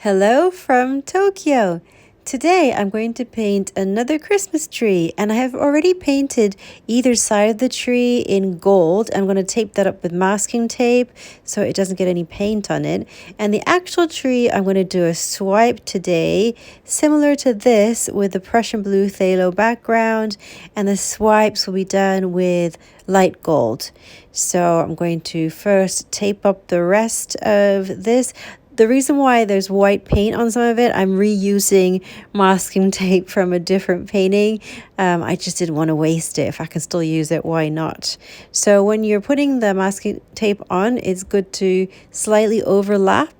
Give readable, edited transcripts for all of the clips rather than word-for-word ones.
Hello from Tokyo. Today I'm going to paint another Christmas tree, and I have already painted either side of the tree in gold. I'm going to tape that up with masking tape so it doesn't get any paint on it. And the actual tree, I'm going to do a swipe today, similar to this with the Prussian Blue Phthalo background, and the swipes will be done with light gold. So I'm going to first tape up the rest of this. The reason why there's white paint on some of it, I'm reusing masking tape from a different painting. I just didn't want to waste it. If I can still use it, why not? So when you're putting the masking tape on, it's good to slightly overlap,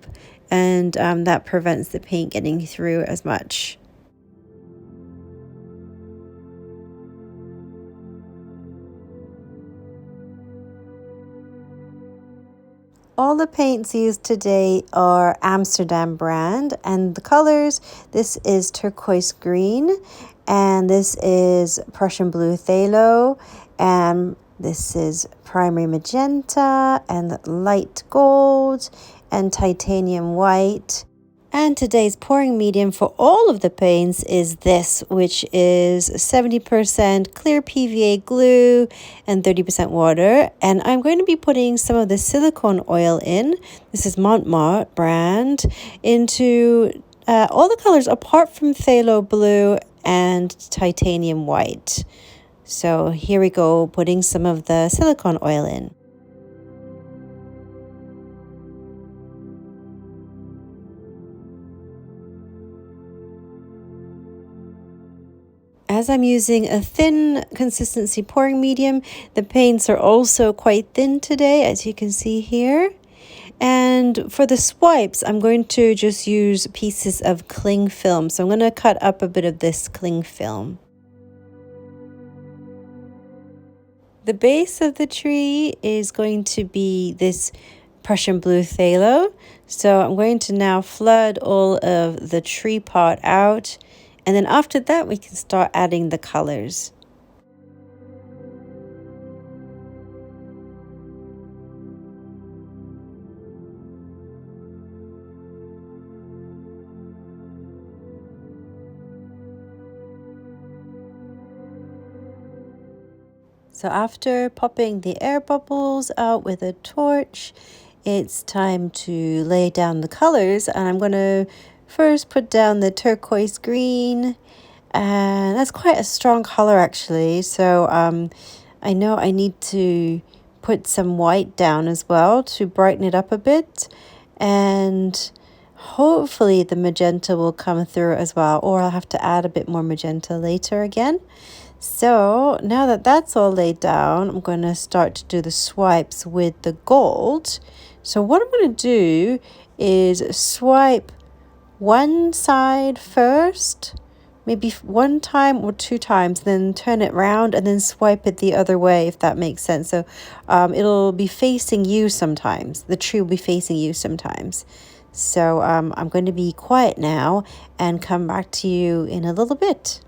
and that prevents the paint getting through as much. All the paints used today are Amsterdam brand, and the colors, this is turquoise green, and this is Prussian Blue Phthalo, and this is primary magenta, and light gold, and titanium white. And today's pouring medium for all of the paints is this, which is 70% clear PVA glue and 30% water. And I'm going to be putting some of the silicone oil in. This is Mont brand, into all the colors apart from phthalo blue and titanium white. So here we go, putting some of the silicone oil in. As I'm using a thin consistency pouring medium, the paints are also quite thin today, as you can see here. And for the swipes, I'm going to just use pieces of cling film. So I'm going to cut up a bit of this cling film. The base of the tree is going to be this Prussian Blue Phthalo. So I'm going to now flood all of the tree pot out. And then after that, we can start adding the colors. So after popping the air bubbles out with a torch, it's time to lay down the colors. And I'm going to first put down the turquoise green, and that's quite a strong color actually. So I know I need to put some white down as well to brighten it up a bit, and hopefully the magenta will come through as well, or I'll have to add a bit more magenta later again. So now that that's all laid down, I'm going to start to do the swipes with the gold. So what I'm going to do is swipe one side first, maybe one time or two times, then turn it round and then swipe it the other way, if that makes sense. So it'll be facing you sometimes. The tree will be facing you sometimes. So I'm going to be quiet now and come back to you in a little bit.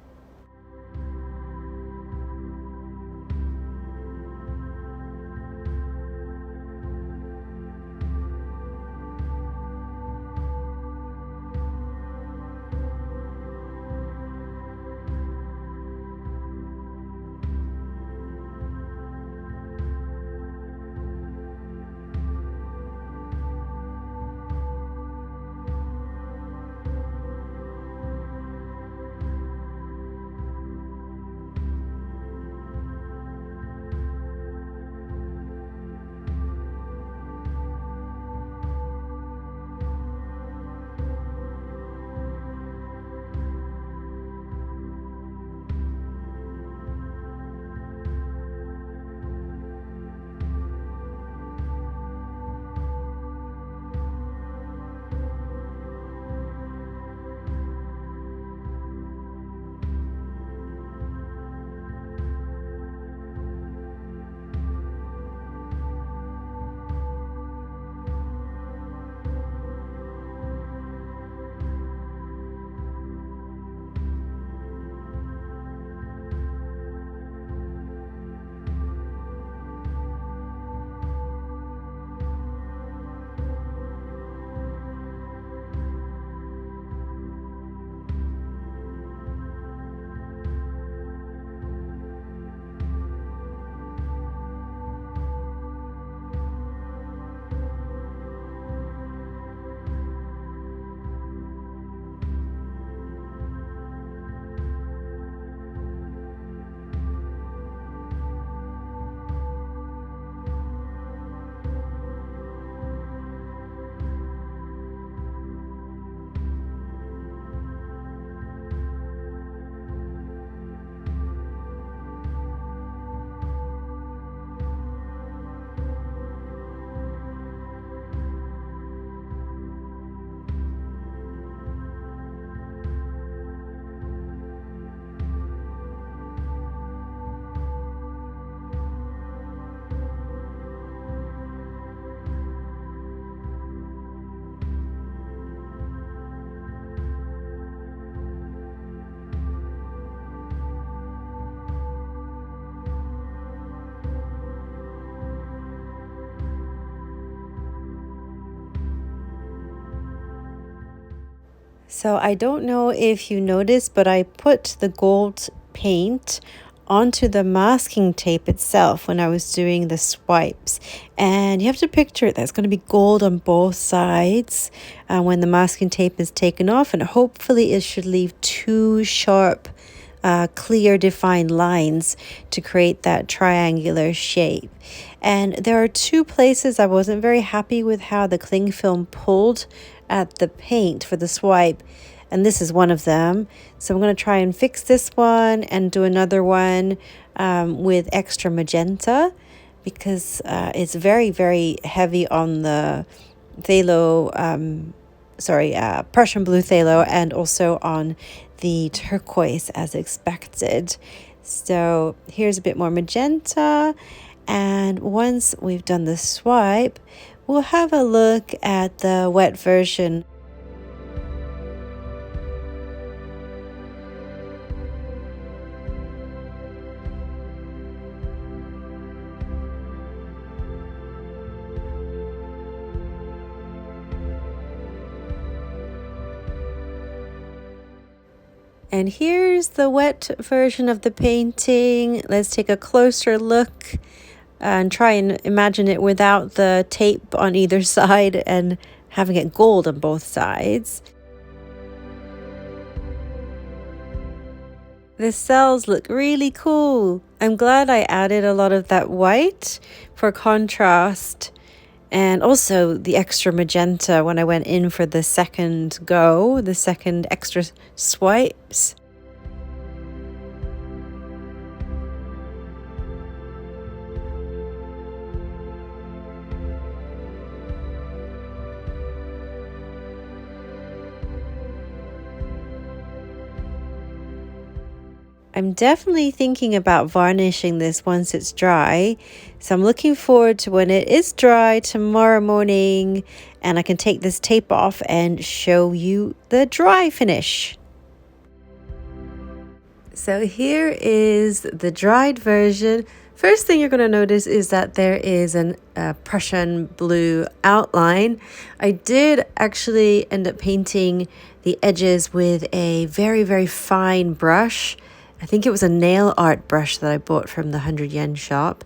So I don't know if you noticed, but I put the gold paint onto the masking tape itself when I was doing the swipes. And you have to picture it, that's going to be gold on both sides when the masking tape is taken off, and hopefully it should leave two sharp clear defined lines to create that triangular shape. And there are two places I wasn't very happy with how the cling film pulled at the paint for the swipe, and this is one of them. So I'm going to try and fix this one and do another one with extra magenta, because it's very, very heavy on the phthalo, Prussian Blue Phthalo, and also on the turquoise as expected. So here's a bit more magenta, and once we've done the swipe, we'll have a look at the wet version. And here's the wet version of the painting. Let's take a closer look and try and imagine it without the tape on either side and having it gold on both sides. The cells look really cool. I'm glad I added a lot of that white for contrast, and also the extra magenta when I went in for the second extra swipes. I'm definitely thinking about varnishing this once it's dry. So I'm looking forward to when it is dry tomorrow morning and I can take this tape off and show you the dry finish. So here is the dried version. First thing you're going to notice is that there is a Prussian blue outline. I did actually end up painting the edges with a very, very fine brush. I think it was a nail art brush that I bought from the 100 yen shop.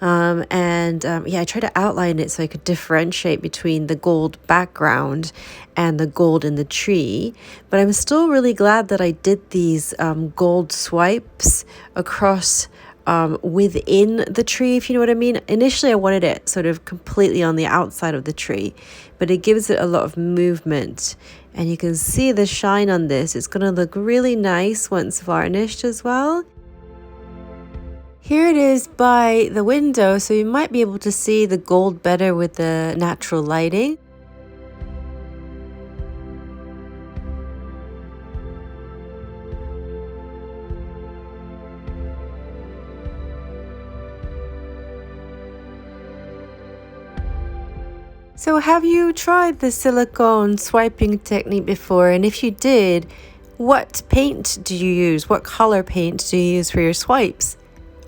I tried to outline it so I could differentiate between the gold background and the gold in the tree. But I'm still really glad that I did these gold swipes across within the tree, if you know what I mean. Initially, I wanted it sort of completely on the outside of the tree, but it gives it a lot of movement. And you can see the shine on this. It's going to look really nice once varnished as well. Here it is by the window, so you might be able to see the gold better with the natural lighting. So have you tried the silicone swiping technique before? And if you did, what paint do you use? What color paint do you use for your swipes?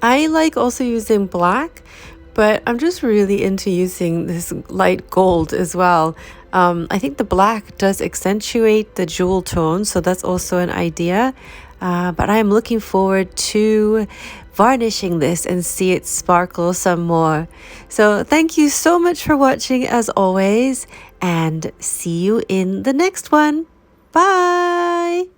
I like also using black, but I'm just really into using this light gold as well. I think the black does accentuate the jewel tone, so that's also an idea. But I am looking forward to varnishing this and see it sparkle some more. So thank you so much for watching as always, and see you in the next one. Bye!